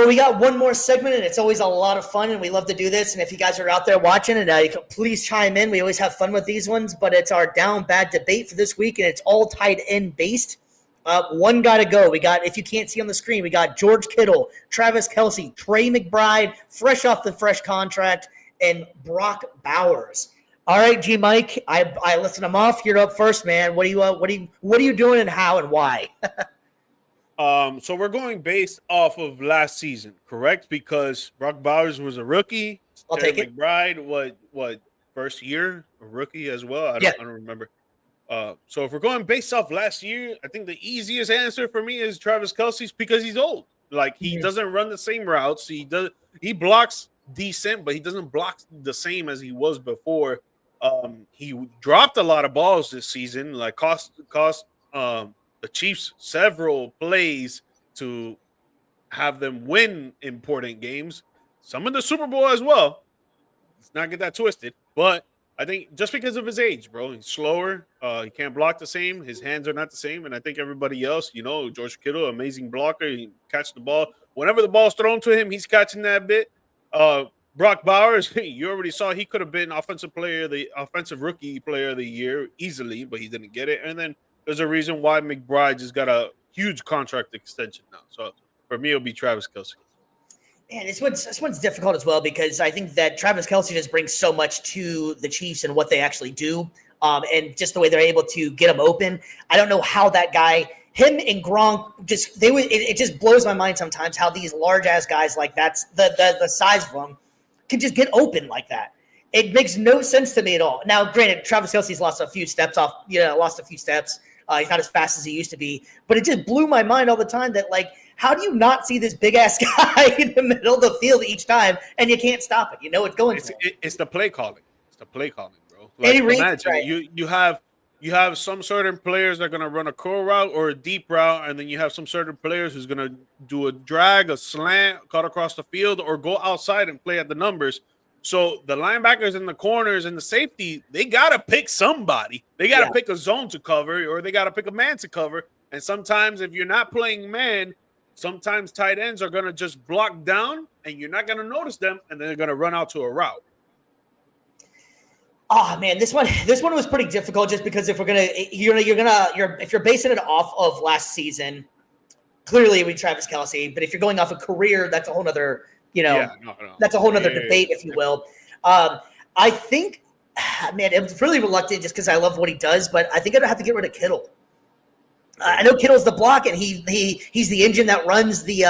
well, we got one more segment, and it's always a lot of fun, and we love to do this. And if you guys are out there watching, and you can please chime in. We always have fun with these ones, but it's our down bad debate for this week, and it's all tight end based. One got to go. We got, if you can't see on the screen, we got George Kittle, Travis Kelce, Trey McBride, fresh off the fresh contract, and Brock Bowers. All right, G Mike, I listed them off. You're up first, man. What are you doing, and how and why? So we're going based off of last season, correct? Because Brock Bowers was a rookie. I'll take it. McBride, what first year a rookie as well? I don't remember. So if we're going based off last year, I think the easiest answer for me is Travis Kelce's because he's old. Like he doesn't run the same routes. He blocks decent, but he doesn't block the same as he was before. He dropped a lot of balls this season, like cost the Chiefs several plays to have them win important games. Some in the Super Bowl as well. Let's not get that twisted. But I think just because of his age, bro, he's slower. He can't block the same. His hands are not the same. And I think everybody else, George Kittle, amazing blocker. He catch the ball. Whenever the ball's thrown to him, he's catching that bit. Brock Bowers, you already saw he could have been offensive rookie player of the year easily, but he didn't get it. And then there's a reason why McBride just got a huge contract extension now. So for me, it'll be Travis Kelce. Man, this one's difficult as well because I think that Travis Kelce just brings so much to the Chiefs and what they actually do, and just the way they're able to get them open. I don't know how that guy, him and Gronk, it just blows my mind sometimes how these large ass guys like that's the size of them can just get open like that. It makes no sense to me at all. Now, granted, Travis Kelce's lost a few steps. He's not as fast as he used to be, but it just blew my mind all the time that, like, how do you not see this big ass guy in the middle of the field each time and you can't stop it? You know it's going. It's the play calling. It's the play calling, bro. Like, imagine right. you have some certain players that are gonna run a curl route or a deep route, and then you have some certain players who's gonna do a drag, a slant, cut across the field, or go outside and play at the numbers. So the linebackers and the corners and the safety, they got to pick somebody. They got to pick a zone to cover, or they got to pick a man to cover. And sometimes if you're not playing man, sometimes tight ends are going to just block down and you're not going to notice them, and they're going to run out to a route. Oh man, this one was pretty difficult just because if you're basing it off of last season, clearly it would be Travis Kelce. But if you're going off a career, that's a whole nother that's a whole nother debate, if you will. I think, man, I'm really reluctant just because I love what he does, but I think I'd have to get rid of Kittle. I know Kittle's the block, and he's the engine that runs the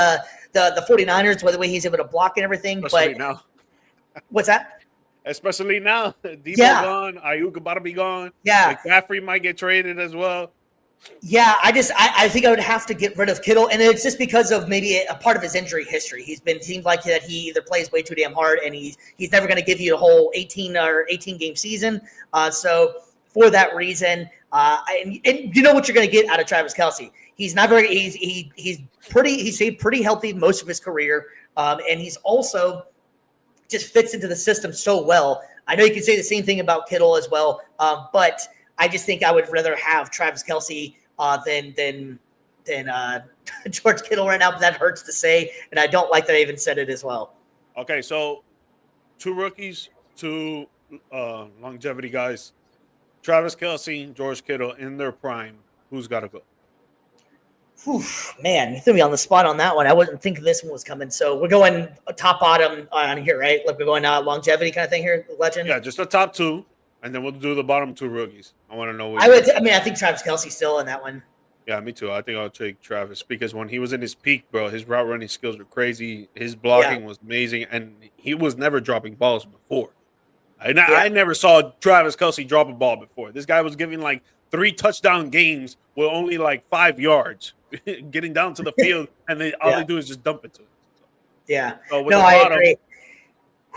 49ers, by the way he's able to block and everything. Especially but now. What's that? Especially now. Debo gone, Ayuk about to be gone. Yeah. McCaffrey might get traded as well. Yeah, I think I would have to get rid of Kittle, and it's just because of maybe a part of his injury history. Seems like that he either plays way too damn hard, and he's never going to give you a whole 18 game season. So for that reason, and you know what you're going to get out of Travis Kelce. He's not very. He's stayed pretty healthy most of his career, and he's also just fits into the system so well. I know you can say the same thing about Kittle as well, but I just think I would rather have Travis Kelce than George Kittle right now, but that hurts to say, and I don't like that I even said it as well. Okay, so 2 rookies, 2 longevity guys. Travis Kelce, George Kittle in their prime. Who's got to go? Whew, man, you threw me on the spot on that one. I wasn't thinking this one was coming. So we're going top bottom on here, right? Like we're going longevity kind of thing here, legend. Yeah, just the top 2. And then we'll do the bottom 2 rookies. I want to know what I think Travis Kelce's still in that one. Yeah, me too. I think I'll take Travis because when he was in his peak, bro, his route running skills were crazy. His blocking was amazing, and he was never dropping balls before. I never saw Travis Kelce drop a ball before. This guy was giving like 3 touchdown games with only like 5 yards, getting down to the field, and then all they do is just dump it to him. Yeah. So I agree.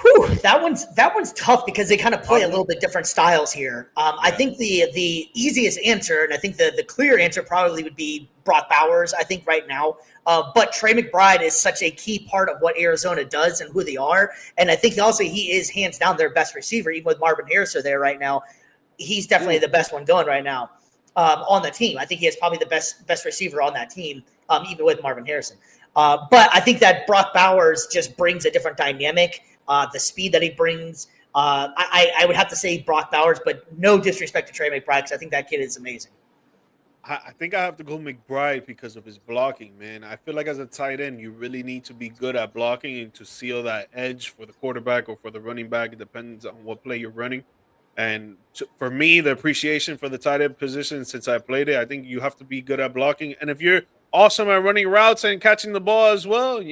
Whew, that one's tough because they kind of play a little bit different styles here. I think the easiest answer, and I think the clear answer probably would be Brock Bowers, I think right now. But Trey McBride is such a key part of what Arizona does and who they are. And I think also he is hands down their best receiver, even with Marvin Harrison there right now. He's definitely the best one going right now on the team. I think he is probably the best receiver on that team, even with Marvin Harrison. But I think that Brock Bowers just brings a different dynamic. The speed that he brings. I would have to say Brock Bowers, but no disrespect to Trey McBride, because I think that kid is amazing. I think I have to go McBride because of his blocking, man. I feel like as a tight end, you really need to be good at blocking and to seal that edge for the quarterback or for the running back. It depends on what play you're running. And for me, the appreciation for the tight end position since I played it, I think you have to be good at blocking. And if you're awesome at running routes and catching the ball as well,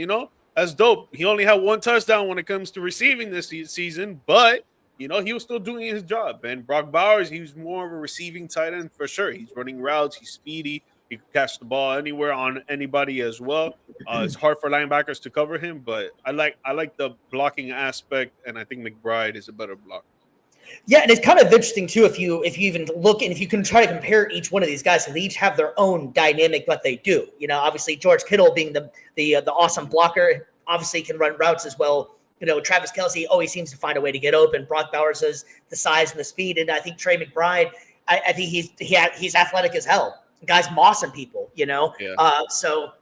that's dope. He only had 1 touchdown when it comes to receiving this season, but he was still doing his job. And Brock Bowers, he was more of a receiving tight end for sure. He's running routes. He's speedy. He can catch the ball anywhere on anybody as well. It's hard for linebackers to cover him, but I like the blocking aspect, and I think McBride is a better blocker. Yeah, and it's kind of interesting too if you even look and if you can try to compare each one of these guys, so they each have their own dynamic what they do. Obviously George Kittle being the awesome blocker, obviously can run routes as well. Travis Kelce always seems to find a way to get open. Brock Bowers has the size and the speed, and I think Trey McBride, I think he's athletic as hell. The guy's mossing people, Yeah. So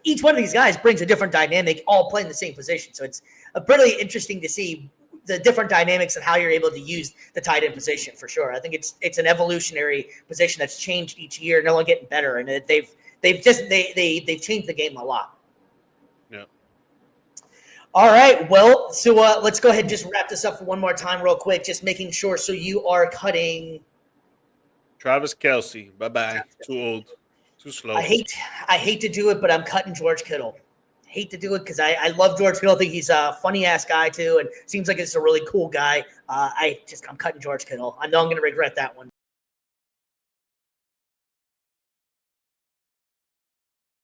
each one of these guys brings a different dynamic, all playing the same position. So it's really interesting to see the different dynamics and how you're able to use the tight end position for sure. I think it's an evolutionary position that's changed each year, and only getting better. And they've changed the game a lot. Yeah. All right. Well, so let's go ahead and just wrap this up for one more time real quick, just making sure. So you are cutting Travis Kelce. Bye-bye. Too old. Too slow. I hate to do it, but I'm cutting George Kittle. Hate to do it because I love George Kittle. I think he's a funny ass guy too, and seems like it's a really cool guy. I'm cutting George Kittle. I know I'm going to regret that one.